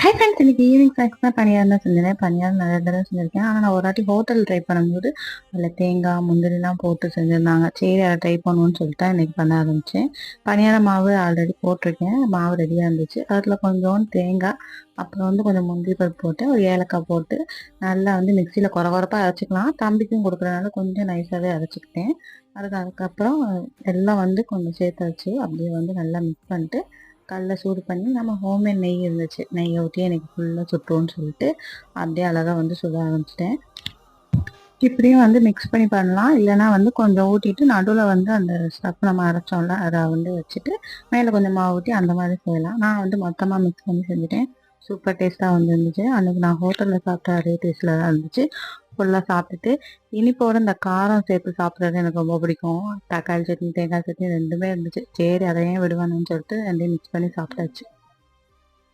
Hi friends, இன்னைக்கு evening snacks தான் பணியாரம் தான் செஞ்சேன். பணியாரம் நிறைய தடவை செஞ்சுருக்கேன். ஆனால் நான் ஒரு வாட்டி ஹோட்டல் ட்ரை பண்ணும்போது அதில் தேங்காய் முந்திரிலாம் போட்டு செஞ்சுருந்தாங்க. சரி, அதை ட்ரை பண்ணுவோன்னு சொல்லிட்டு தான் இன்னைக்கு பண்ண ஆரம்பித்தேன். பணியார மாவு ஆல்ரெடி போட்டிருக்கேன். மாவு ரெடியாக இருந்துச்சு. அதில் கொஞ்சம் தேங்காய், அப்புறம் கொஞ்சம் முந்திரி பருப்பு போட்டு ஒரு ஏலக்காய் போட்டு நல்லா மிக்சியில் குறப்பாக அரைச்சிக்கலாம். தம்பிக்கும் கொடுக்குறதுனால கொஞ்சம் நைஸாகவே அரைச்சிக்கிட்டேன். அதுக்கப்புறம் எல்லாம் கொஞ்சம் சேர்த்து வச்சு அப்படியே நல்லா மிக்ஸ் பண்ணிட்டு கல்ல சூடு பண்ணி நம்ம ஹோம்மேட் நெய் இருந்துச்சு. நெய்யை ஊற்றி எனக்கு ஃபுல்லாக சுட்டுவோன்னு சொல்லிட்டு அப்படியே அழகாக சுட ஆரம்பிச்சிட்டேன். இப்படியும் மிக்ஸ் பண்ணி பண்ணலாம். இல்லைனா கொஞ்சம் ஊற்றிட்டு நடுவில் அந்த ஸ்டஃப் நம்ம அரைச்சோம்ல அதை வச்சுட்டு மேலே கொஞ்சம் மாவு ஊற்றி அந்த மாதிரி செய்யலாம். நான் மொத்தமாக மிக்ஸ் பண்ணி செஞ்சுட்டேன். சூப்பர் டேஸ்ட்டாக இருந்துச்சு. அன்றைக்கி நான் ஹோட்டலில் சாப்பிட்ட அதே டேஸ்ட்டில் தான் இருந்துச்சு. ஃபுல்லாக சாப்பிட்டுட்டு இனிப்போட இந்த காரம் சேர்த்து சாப்பிட்றது எனக்கு ரொம்ப பிடிக்கும். தக்காளி சட்னி தேங்காய் சட்னி ரெண்டுமே இருந்துச்சு. சரி, அதையே விடுவானுன்னு சொல்லிட்டு ரெண்டையும் மிக்ஸ் பண்ணி சாப்பிட்டாச்சு.